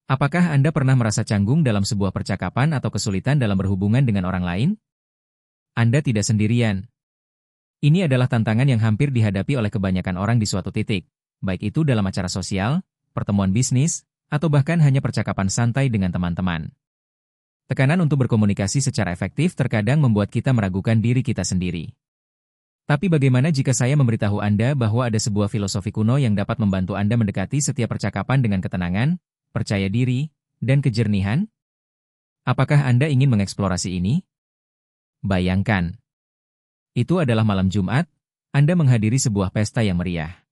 Apakah Anda pernah merasa canggung dalam sebuah percakapan atau kesulitan dalam berhubungan dengan orang lain? Anda tidak sendirian. Ini adalah tantangan yang hampir dihadapi oleh kebanyakan orang di suatu titik, baik itu dalam acara sosial, pertemuan bisnis, atau bahkan hanya percakapan santai dengan teman-teman. Tekanan untuk berkomunikasi secara efektif terkadang membuat kita meragukan diri kita sendiri. Tapi bagaimana jika saya memberitahu Anda bahwa ada sebuah filosofi kuno yang dapat membantu Anda mendekati setiap percakapan dengan ketenangan, percaya diri, dan kejernihan? Apakah Anda ingin mengeksplorasi ini? Bayangkan. Itu adalah malam Jumat, Anda menghadiri sebuah pesta yang meriah.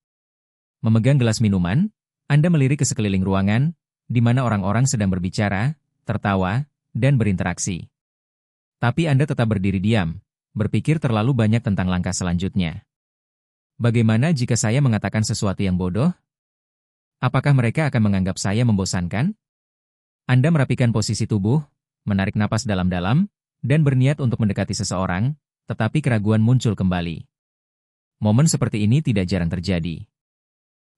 Memegang gelas minuman, Anda melirik ke sekeliling ruangan, di mana orang-orang sedang berbicara, tertawa, dan berinteraksi. Tapi Anda tetap berdiri diam, berpikir terlalu banyak tentang langkah selanjutnya. Bagaimana jika saya mengatakan sesuatu yang bodoh? Apakah mereka akan menganggap saya membosankan? Anda merapikan posisi tubuh, menarik napas dalam-dalam, dan berniat untuk mendekati seseorang, tetapi keraguan muncul kembali. Momen seperti ini tidak jarang terjadi.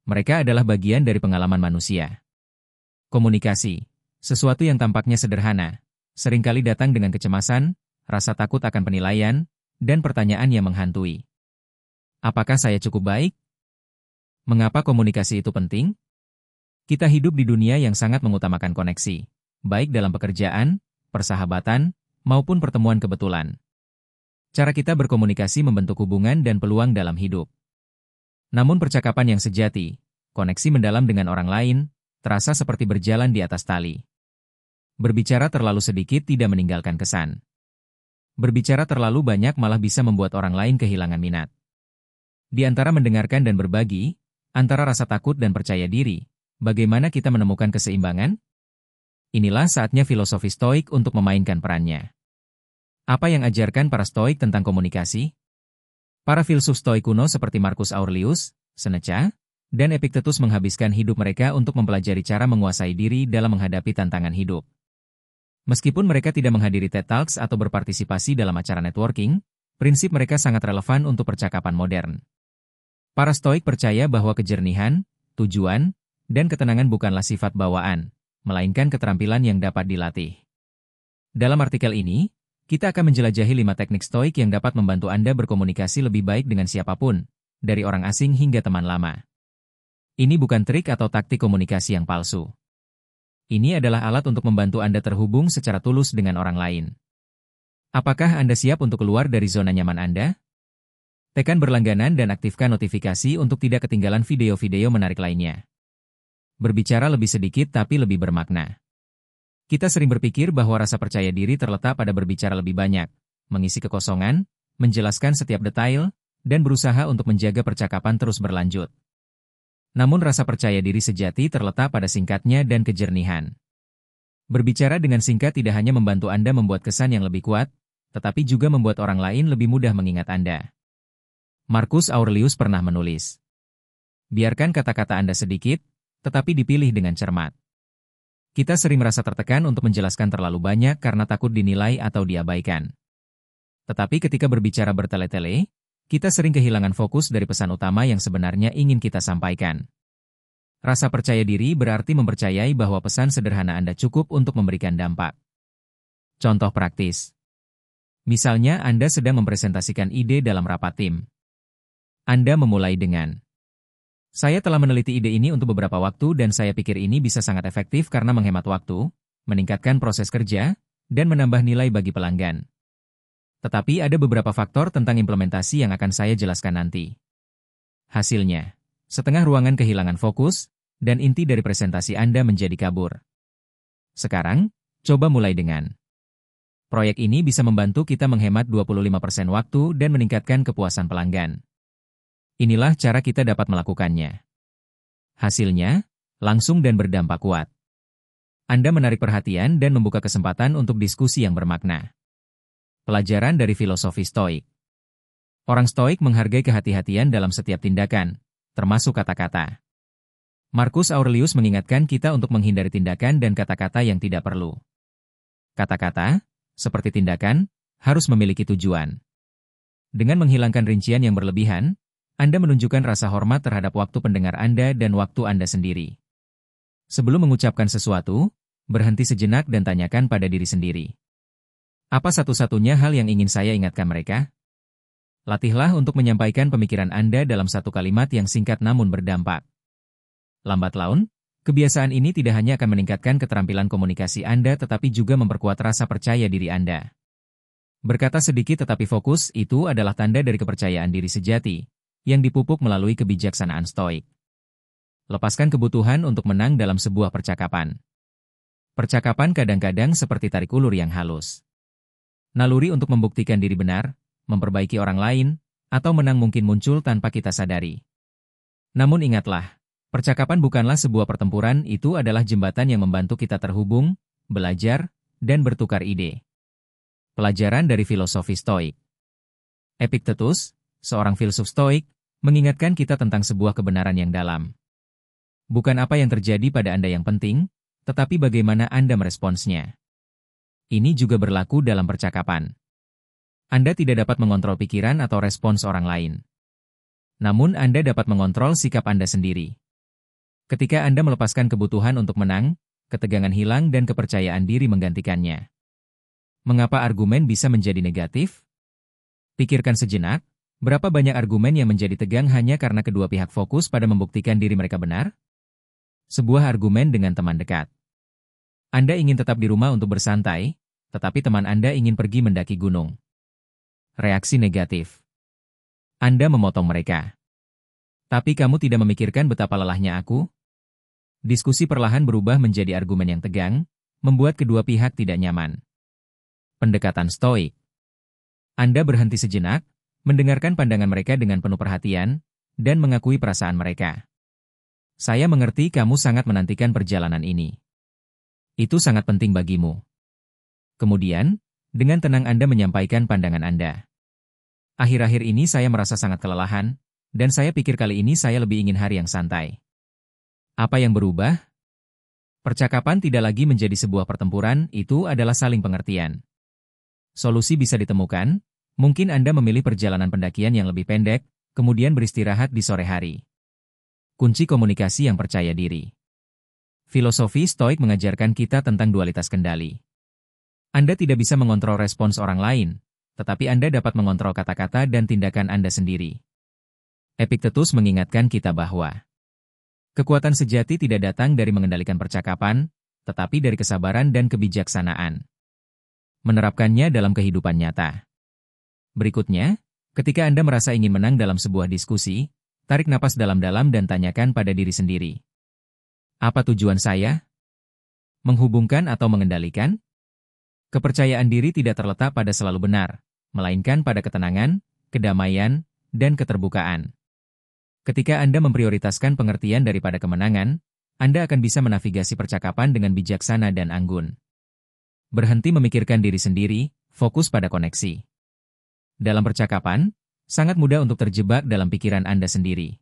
Mereka adalah bagian dari pengalaman manusia. Komunikasi, sesuatu yang tampaknya sederhana, seringkali datang dengan kecemasan, rasa takut akan penilaian, dan pertanyaan yang menghantui. Apakah saya cukup baik? Mengapa komunikasi itu penting? Kita hidup di dunia yang sangat mengutamakan koneksi, baik dalam pekerjaan, persahabatan, maupun pertemuan kebetulan. Cara kita berkomunikasi membentuk hubungan dan peluang dalam hidup. Namun percakapan yang sejati, koneksi mendalam dengan orang lain, terasa seperti berjalan di atas tali. Berbicara terlalu sedikit tidak meninggalkan kesan. Berbicara terlalu banyak malah bisa membuat orang lain kehilangan minat. Di antara mendengarkan dan berbagi, antara rasa takut dan percaya diri, bagaimana kita menemukan keseimbangan? Inilah saatnya filosofi Stoik untuk memainkan perannya. Apa yang ajarkan para Stoik tentang komunikasi? Para filsuf Stoik kuno seperti Marcus Aurelius, Seneca, dan Epictetus menghabiskan hidup mereka untuk mempelajari cara menguasai diri dalam menghadapi tantangan hidup. Meskipun mereka tidak menghadiri TED Talks atau berpartisipasi dalam acara networking, prinsip mereka sangat relevan untuk percakapan modern. Para Stoik percaya bahwa kejernihan, tujuan, dan ketenangan bukanlah sifat bawaan, melainkan keterampilan yang dapat dilatih. Dalam artikel ini, kita akan menjelajahi 5 teknik Stoik yang dapat membantu Anda berkomunikasi lebih baik dengan siapapun, dari orang asing hingga teman lama. Ini bukan trik atau taktik komunikasi yang palsu. Ini adalah alat untuk membantu Anda terhubung secara tulus dengan orang lain. Apakah Anda siap untuk keluar dari zona nyaman Anda? Tekan berlangganan dan aktifkan notifikasi untuk tidak ketinggalan video-video menarik lainnya. Berbicara lebih sedikit tapi lebih bermakna. Kita sering berpikir bahwa rasa percaya diri terletak pada berbicara lebih banyak, mengisi kekosongan, menjelaskan setiap detail, dan berusaha untuk menjaga percakapan terus berlanjut. Namun rasa percaya diri sejati terletak pada singkatnya dan kejernihan. Berbicara dengan singkat tidak hanya membantu Anda membuat kesan yang lebih kuat, tetapi juga membuat orang lain lebih mudah mengingat Anda. Marcus Aurelius pernah menulis, "Biarkan kata-kata Anda sedikit, tetapi dipilih dengan cermat." Kita sering merasa tertekan untuk menjelaskan terlalu banyak karena takut dinilai atau diabaikan. Tetapi ketika berbicara bertele-tele, kita sering kehilangan fokus dari pesan utama yang sebenarnya ingin kita sampaikan. Rasa percaya diri berarti mempercayai bahwa pesan sederhana Anda cukup untuk memberikan dampak. Contoh praktis. Misalnya Anda sedang mempresentasikan ide dalam rapat tim. Anda memulai dengan, "Saya telah meneliti ide ini untuk beberapa waktu dan saya pikir ini bisa sangat efektif karena menghemat waktu, meningkatkan proses kerja, dan menambah nilai bagi pelanggan. Tetapi ada beberapa faktor tentang implementasi yang akan saya jelaskan nanti." Hasilnya, setengah ruangan kehilangan fokus, dan inti dari presentasi Anda menjadi kabur. Sekarang, coba mulai dengan, "Proyek ini bisa membantu kita menghemat 25% waktu dan meningkatkan kepuasan pelanggan. Inilah cara kita dapat melakukannya." Hasilnya, langsung dan berdampak kuat. Anda menarik perhatian dan membuka kesempatan untuk diskusi yang bermakna. Pelajaran dari filosofi Stoik. Orang Stoik menghargai kehati-hatian dalam setiap tindakan, termasuk kata-kata. Marcus Aurelius mengingatkan kita untuk menghindari tindakan dan kata-kata yang tidak perlu. Kata-kata, seperti tindakan, harus memiliki tujuan. Dengan menghilangkan rincian yang berlebihan, Anda menunjukkan rasa hormat terhadap waktu pendengar Anda dan waktu Anda sendiri. Sebelum mengucapkan sesuatu, berhenti sejenak dan tanyakan pada diri sendiri. Apa satu-satunya hal yang ingin saya ingatkan mereka? Latihlah untuk menyampaikan pemikiran Anda dalam satu kalimat yang singkat namun berdampak. Lambat laun, kebiasaan ini tidak hanya akan meningkatkan keterampilan komunikasi Anda tetapi juga memperkuat rasa percaya diri Anda. Berkata sedikit tetapi fokus itu adalah tanda dari kepercayaan diri sejati, yang dipupuk melalui kebijaksanaan stoik. Lepaskan kebutuhan untuk menang dalam sebuah percakapan. Percakapan kadang-kadang seperti tarik ulur yang halus. Naluri untuk membuktikan diri benar, memperbaiki orang lain, atau menang mungkin muncul tanpa kita sadari. Namun ingatlah, percakapan bukanlah sebuah pertempuran, itu adalah jembatan yang membantu kita terhubung, belajar, dan bertukar ide. Pelajaran dari filosofi Stoik. Epictetus, seorang filsuf Stoik, mengingatkan kita tentang sebuah kebenaran yang dalam. Bukan apa yang terjadi pada Anda yang penting, tetapi bagaimana Anda meresponsnya. Ini juga berlaku dalam percakapan. Anda tidak dapat mengontrol pikiran atau respons orang lain. Namun Anda dapat mengontrol sikap Anda sendiri. Ketika Anda melepaskan kebutuhan untuk menang, ketegangan hilang dan kepercayaan diri menggantikannya. Mengapa argumen bisa menjadi negatif? Pikirkan sejenak, berapa banyak argumen yang menjadi tegang hanya karena kedua pihak fokus pada membuktikan diri mereka benar? Sebuah argumen dengan teman dekat. Anda ingin tetap di rumah untuk bersantai, tetapi teman Anda ingin pergi mendaki gunung. Reaksi negatif. Anda memotong mereka. Tapi kamu tidak memikirkan betapa lelahnya aku? Diskusi perlahan berubah menjadi argumen yang tegang, membuat kedua pihak tidak nyaman. Pendekatan stoik. Anda berhenti sejenak, mendengarkan pandangan mereka dengan penuh perhatian, dan mengakui perasaan mereka. Saya mengerti kamu sangat menantikan perjalanan ini. Itu sangat penting bagimu. Kemudian, dengan tenang Anda menyampaikan pandangan Anda. Akhir-akhir ini saya merasa sangat kelelahan, dan saya pikir kali ini saya lebih ingin hari yang santai. Apa yang berubah? Percakapan tidak lagi menjadi sebuah pertempuran, itu adalah saling pengertian. Solusi bisa ditemukan, mungkin Anda memilih perjalanan pendakian yang lebih pendek, kemudian beristirahat di sore hari. Kunci komunikasi yang percaya diri. Filosofi Stoik mengajarkan kita tentang dualitas kendali. Anda tidak bisa mengontrol respons orang lain, tetapi Anda dapat mengontrol kata-kata dan tindakan Anda sendiri. Epictetus mengingatkan kita bahwa kekuatan sejati tidak datang dari mengendalikan percakapan, tetapi dari kesabaran dan kebijaksanaan. Menerapkannya dalam kehidupan nyata. Berikutnya, ketika Anda merasa ingin menang dalam sebuah diskusi, tarik napas dalam-dalam dan tanyakan pada diri sendiri. Apa tujuan saya? Menghubungkan atau mengendalikan? Kepercayaan diri tidak terletak pada selalu benar, melainkan pada ketenangan, kedamaian, dan keterbukaan. Ketika Anda memprioritaskan pengertian daripada kemenangan, Anda akan bisa menavigasi percakapan dengan bijaksana dan anggun. Berhenti memikirkan diri sendiri, fokus pada koneksi. Dalam percakapan, sangat mudah untuk terjebak dalam pikiran Anda sendiri.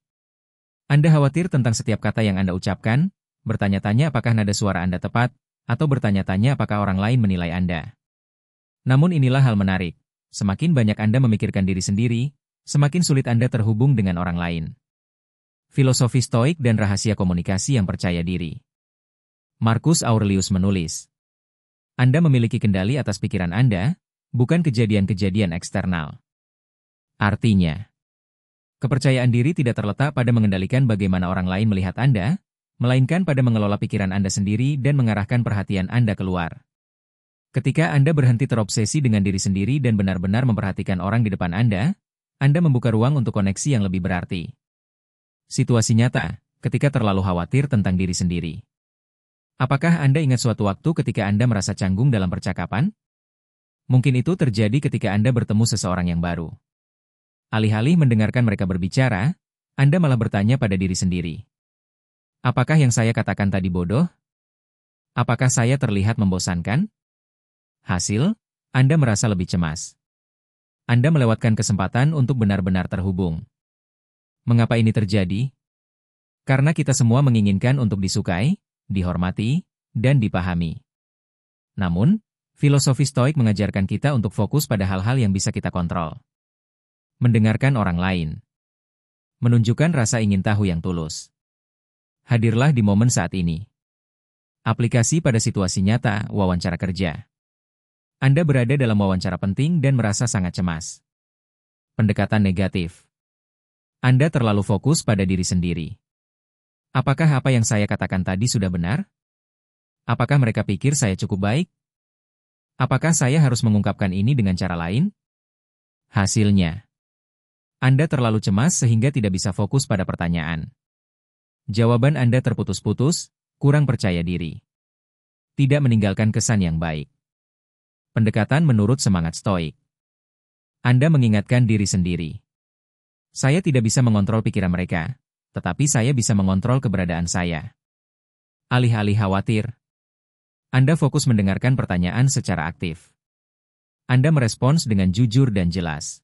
Anda khawatir tentang setiap kata yang Anda ucapkan, bertanya-tanya apakah nada suara Anda tepat, atau bertanya-tanya apakah orang lain menilai Anda. Namun inilah hal menarik, semakin banyak Anda memikirkan diri sendiri, semakin sulit Anda terhubung dengan orang lain. Filosofi Stoik dan rahasia komunikasi yang percaya diri. Marcus Aurelius menulis, Anda memiliki kendali atas pikiran Anda, bukan kejadian-kejadian eksternal. Artinya, kepercayaan diri tidak terletak pada mengendalikan bagaimana orang lain melihat Anda, melainkan pada mengelola pikiran Anda sendiri dan mengarahkan perhatian Anda keluar. Ketika Anda berhenti terobsesi dengan diri sendiri dan benar-benar memperhatikan orang di depan Anda membuka ruang untuk koneksi yang lebih berarti. Situasi nyata, ketika terlalu khawatir tentang diri sendiri. Apakah Anda ingat suatu waktu ketika Anda merasa canggung dalam percakapan? Mungkin itu terjadi ketika Anda bertemu seseorang yang baru. Alih-alih mendengarkan mereka berbicara, Anda malah bertanya pada diri sendiri. Apakah yang saya katakan tadi bodoh? Apakah saya terlihat membosankan? Hasil, Anda merasa lebih cemas. Anda melewatkan kesempatan untuk benar-benar terhubung. Mengapa ini terjadi? Karena kita semua menginginkan untuk disukai, dihormati, dan dipahami. Namun, filosofi Stoik mengajarkan kita untuk fokus pada hal-hal yang bisa kita kontrol. Mendengarkan orang lain. Menunjukkan rasa ingin tahu yang tulus. Hadirlah di momen saat ini. Aplikasi pada situasi nyata, wawancara kerja. Anda berada dalam wawancara penting dan merasa sangat cemas. Pendekatan negatif. Anda terlalu fokus pada diri sendiri. Apakah apa yang saya katakan tadi sudah benar? Apakah mereka pikir saya cukup baik? Apakah saya harus mengungkapkan ini dengan cara lain? Hasilnya, Anda terlalu cemas sehingga tidak bisa fokus pada pertanyaan. Jawaban Anda terputus-putus, kurang percaya diri. Tidak meninggalkan kesan yang baik. Pendekatan menurut semangat stoik. Anda mengingatkan diri sendiri. Saya tidak bisa mengontrol pikiran mereka, tetapi saya bisa mengontrol keberadaan saya. Alih-alih khawatir, Anda fokus mendengarkan pertanyaan secara aktif. Anda merespons dengan jujur dan jelas.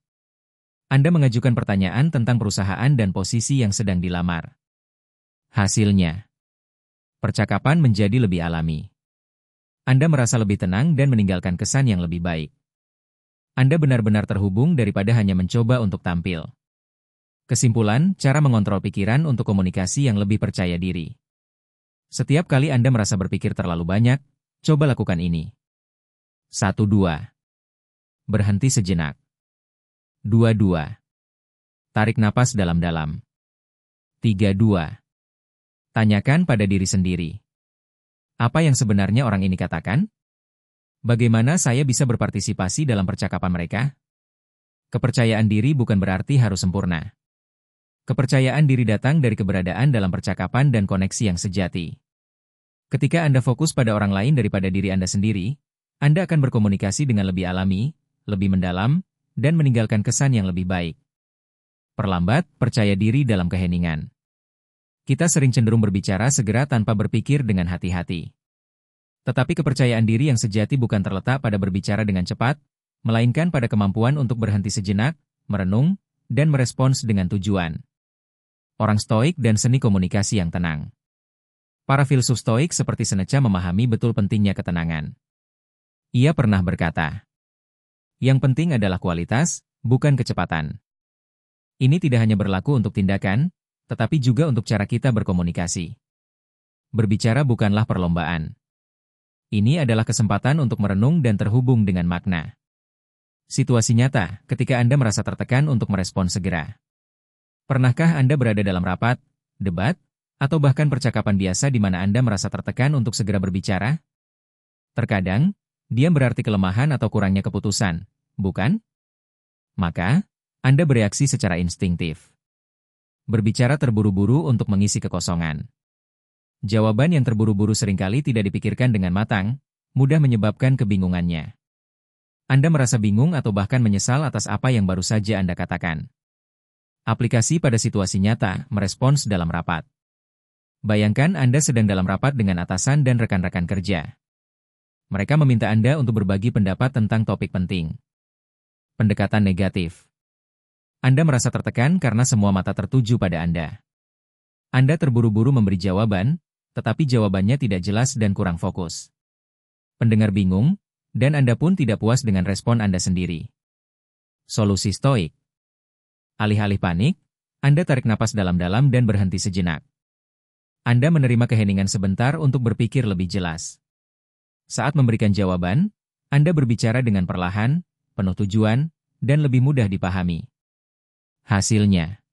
Anda mengajukan pertanyaan tentang perusahaan dan posisi yang sedang dilamar. Hasilnya, percakapan menjadi lebih alami. Anda merasa lebih tenang dan meninggalkan kesan yang lebih baik. Anda benar-benar terhubung daripada hanya mencoba untuk tampil. Kesimpulan, cara mengontrol pikiran untuk komunikasi yang lebih percaya diri. Setiap kali Anda merasa berpikir terlalu banyak, coba lakukan ini. 1-2. Berhenti sejenak. 2-2. Tarik napas dalam-dalam. 3-2. Tanyakan pada diri sendiri. Apa yang sebenarnya orang ini katakan? Bagaimana saya bisa berpartisipasi dalam percakapan mereka? Kepercayaan diri bukan berarti harus sempurna. Kepercayaan diri datang dari keberadaan dalam percakapan dan koneksi yang sejati. Ketika Anda fokus pada orang lain daripada diri Anda sendiri, Anda akan berkomunikasi dengan lebih alami, lebih mendalam, dan meninggalkan kesan yang lebih baik. Perlambat, percaya diri dalam keheningan. Kita sering cenderung berbicara segera tanpa berpikir dengan hati-hati. Tetapi kepercayaan diri yang sejati bukan terletak pada berbicara dengan cepat, melainkan pada kemampuan untuk berhenti sejenak, merenung, dan merespons dengan tujuan. Orang stoik dan seni komunikasi yang tenang. Para filsuf stoik seperti Seneca memahami betul pentingnya ketenangan. Ia pernah berkata, "Yang penting adalah kualitas, bukan kecepatan." Ini tidak hanya berlaku untuk tindakan, tetapi juga untuk cara kita berkomunikasi. Berbicara bukanlah perlombaan. Ini adalah kesempatan untuk merenung dan terhubung dengan makna. Situasi nyata, ketika Anda merasa tertekan untuk merespons segera. Pernahkah Anda berada dalam rapat, debat, atau bahkan percakapan biasa di mana Anda merasa tertekan untuk segera berbicara? Terkadang, diam berarti kelemahan atau kurangnya keputusan, bukan? Maka, Anda bereaksi secara instingtif. Berbicara terburu-buru untuk mengisi kekosongan. Jawaban yang terburu-buru seringkali tidak dipikirkan dengan matang, mudah menyebabkan kebingungannya. Anda merasa bingung atau bahkan menyesal atas apa yang baru saja Anda katakan. Aplikasi pada situasi nyata, merespons dalam rapat. Bayangkan Anda sedang dalam rapat dengan atasan dan rekan-rekan kerja. Mereka meminta Anda untuk berbagi pendapat tentang topik penting. Pendekatan negatif. Anda merasa tertekan karena semua mata tertuju pada Anda. Anda terburu-buru memberi jawaban, tetapi jawabannya tidak jelas dan kurang fokus. Pendengar bingung, dan Anda pun tidak puas dengan respon Anda sendiri. Solusi stoik. Alih-alih panik, Anda tarik napas dalam-dalam dan berhenti sejenak. Anda menerima keheningan sebentar untuk berpikir lebih jelas. Saat memberikan jawaban, Anda berbicara dengan perlahan, penuh tujuan, dan lebih mudah dipahami. Hasilnya,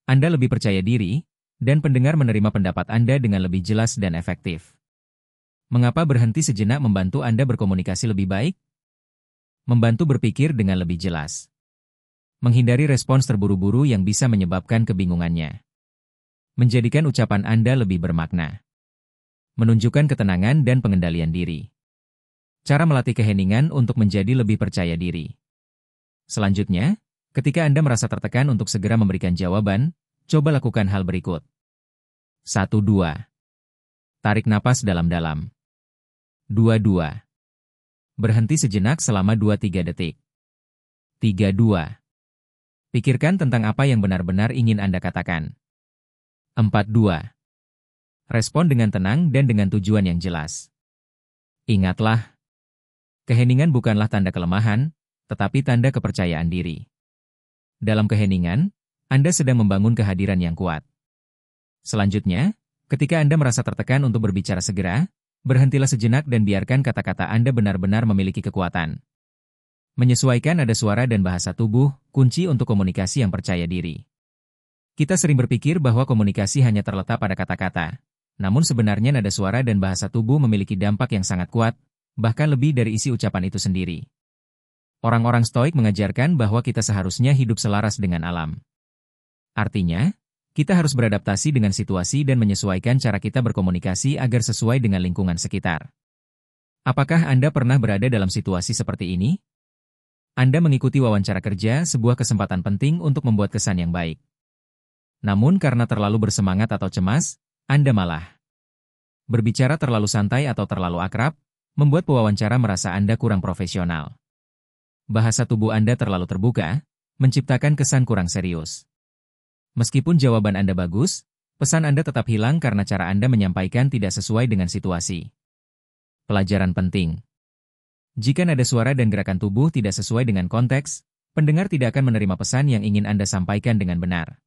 Anda lebih percaya diri, dan pendengar menerima pendapat Anda dengan lebih jelas dan efektif. Mengapa berhenti sejenak membantu Anda berkomunikasi lebih baik? Membantu berpikir dengan lebih jelas. Menghindari respons terburu-buru yang bisa menyebabkan kebingungannya. Menjadikan ucapan Anda lebih bermakna. Menunjukkan ketenangan dan pengendalian diri. Cara melatih keheningan untuk menjadi lebih percaya diri. Selanjutnya, ketika Anda merasa tertekan untuk segera memberikan jawaban, coba lakukan hal berikut. 1-2. Tarik napas dalam-dalam. 2-2. Berhenti sejenak selama 2-3 detik. 3-2. Pikirkan tentang apa yang benar-benar ingin Anda katakan. 4-2. Respon dengan tenang dan dengan tujuan yang jelas. Ingatlah, keheningan bukanlah tanda kelemahan, tetapi tanda kepercayaan diri. Dalam keheningan, Anda sedang membangun kehadiran yang kuat. Selanjutnya, ketika Anda merasa tertekan untuk berbicara segera, Berhentilah sejenak dan biarkan kata-kata Anda benar-benar memiliki kekuatan. Menyesuaikan nada suara dan bahasa tubuh, kunci untuk komunikasi yang percaya diri. Kita sering berpikir bahwa komunikasi hanya terletak pada kata-kata. Namun sebenarnya nada suara dan bahasa tubuh memiliki dampak yang sangat kuat, bahkan lebih dari isi ucapan itu sendiri. Orang-orang Stoik mengajarkan bahwa kita seharusnya hidup selaras dengan alam. Artinya, kita harus beradaptasi dengan situasi dan menyesuaikan cara kita berkomunikasi agar sesuai dengan lingkungan sekitar. Apakah Anda pernah berada dalam situasi seperti ini? Anda mengikuti wawancara kerja, sebuah kesempatan penting untuk membuat kesan yang baik. Namun karena terlalu bersemangat atau cemas, Anda malah berbicara terlalu santai atau terlalu akrab, membuat pewawancara merasa Anda kurang profesional. Bahasa tubuh Anda terlalu terbuka, menciptakan kesan kurang serius. Meskipun jawaban Anda bagus, pesan Anda tetap hilang karena cara Anda menyampaikan tidak sesuai dengan situasi. Pelajaran penting. Jika nada suara dan gerakan tubuh tidak sesuai dengan konteks, pendengar tidak akan menerima pesan yang ingin Anda sampaikan dengan benar.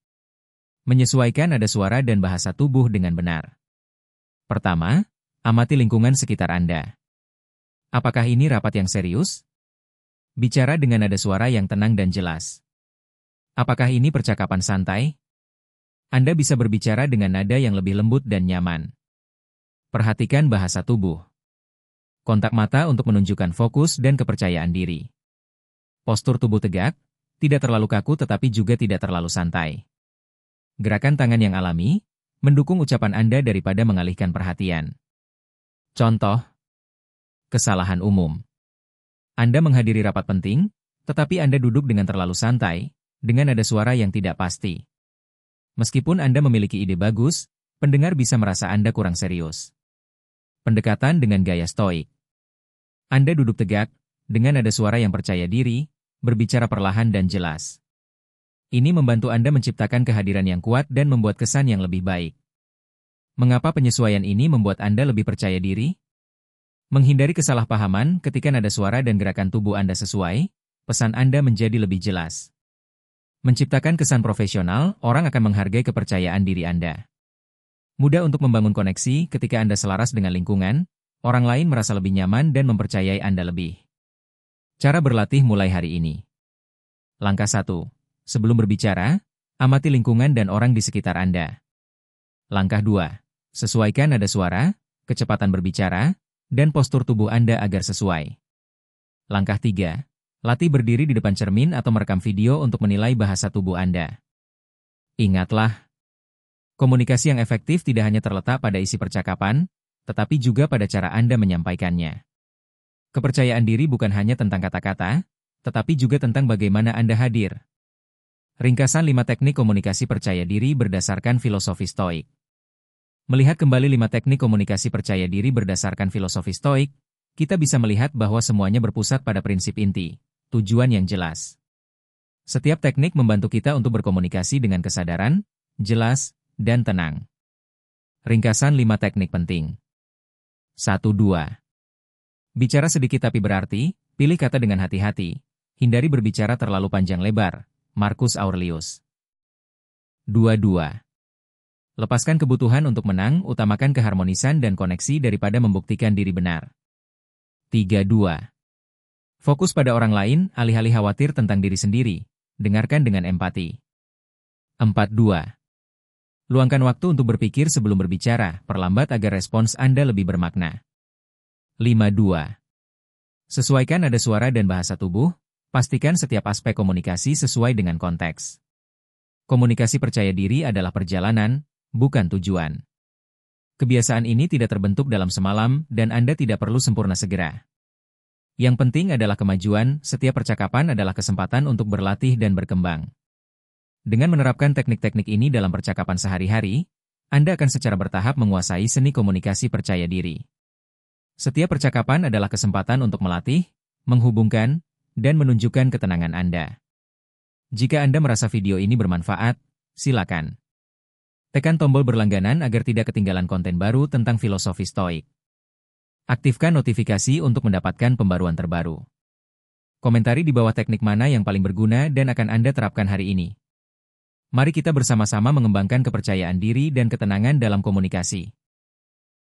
Menyesuaikan nada suara dan bahasa tubuh dengan benar. Pertama, amati lingkungan sekitar Anda. Apakah ini rapat yang serius? Bicara dengan nada suara yang tenang dan jelas. Apakah ini percakapan santai? Anda bisa berbicara dengan nada yang lebih lembut dan nyaman. Perhatikan bahasa tubuh. Kontak mata untuk menunjukkan fokus dan kepercayaan diri. Postur tubuh tegak, tidak terlalu kaku tetapi juga tidak terlalu santai. Gerakan tangan yang alami, mendukung ucapan Anda daripada mengalihkan perhatian. Contoh, kesalahan umum. Anda menghadiri rapat penting, tetapi Anda duduk dengan terlalu santai, dengan nada suara yang tidak pasti. Meskipun Anda memiliki ide bagus, pendengar bisa merasa Anda kurang serius. Pendekatan dengan gaya stoik. Anda duduk tegak, dengan nada suara yang percaya diri, berbicara perlahan dan jelas. Ini membantu Anda menciptakan kehadiran yang kuat dan membuat kesan yang lebih baik. Mengapa penyesuaian ini membuat Anda lebih percaya diri? Menghindari kesalahpahaman ketika nada suara dan gerakan tubuh Anda sesuai, pesan Anda menjadi lebih jelas. Menciptakan kesan profesional, orang akan menghargai kepercayaan diri Anda. Mudah untuk membangun koneksi ketika Anda selaras dengan lingkungan, orang lain merasa lebih nyaman dan mempercayai Anda lebih. Cara berlatih mulai hari ini. Langkah 1. Sebelum berbicara, amati lingkungan dan orang di sekitar Anda. Langkah 2. Sesuaikan nada suara, kecepatan berbicara, dan postur tubuh Anda agar sesuai. Langkah 3. Latih berdiri di depan cermin atau merekam video untuk menilai bahasa tubuh Anda. Ingatlah, komunikasi yang efektif tidak hanya terletak pada isi percakapan, tetapi juga pada cara Anda menyampaikannya. Kepercayaan diri bukan hanya tentang kata-kata, tetapi juga tentang bagaimana Anda hadir. Ringkasan 5 teknik komunikasi percaya diri berdasarkan filosofi Stoik. Melihat kembali 5 teknik komunikasi percaya diri berdasarkan filosofi Stoik, kita bisa melihat bahwa semuanya berpusat pada prinsip inti, tujuan yang jelas. Setiap teknik membantu kita untuk berkomunikasi dengan kesadaran, jelas, dan tenang. Ringkasan 5 teknik penting. 1-2. Bicara sedikit tapi berarti, pilih kata dengan hati-hati. Hindari berbicara terlalu panjang lebar. Marcus Aurelius. 2-2. Lepaskan kebutuhan untuk menang, utamakan keharmonisan dan koneksi daripada membuktikan diri benar. 3-2. Fokus pada orang lain, alih-alih khawatir tentang diri sendiri. Dengarkan dengan empati. 4-2. Luangkan waktu untuk berpikir sebelum berbicara, perlambat agar respons Anda lebih bermakna. 5-2. Sesuaikan nada suara dan bahasa tubuh, pastikan setiap aspek komunikasi sesuai dengan konteks. Komunikasi percaya diri adalah perjalanan, bukan tujuan. Kebiasaan ini tidak terbentuk dalam semalam dan Anda tidak perlu sempurna segera. Yang penting adalah kemajuan, setiap percakapan adalah kesempatan untuk berlatih dan berkembang. Dengan menerapkan teknik-teknik ini dalam percakapan sehari-hari, Anda akan secara bertahap menguasai seni komunikasi percaya diri. Setiap percakapan adalah kesempatan untuk melatih, menghubungkan, dan menunjukkan ketenangan Anda. Jika Anda merasa video ini bermanfaat, silakan tekan tombol berlangganan agar tidak ketinggalan konten baru tentang filosofi Stoik. Aktifkan notifikasi untuk mendapatkan pembaruan terbaru. Komentari di bawah teknik mana yang paling berguna dan akan Anda terapkan hari ini. Mari kita bersama-sama mengembangkan kepercayaan diri dan ketenangan dalam komunikasi.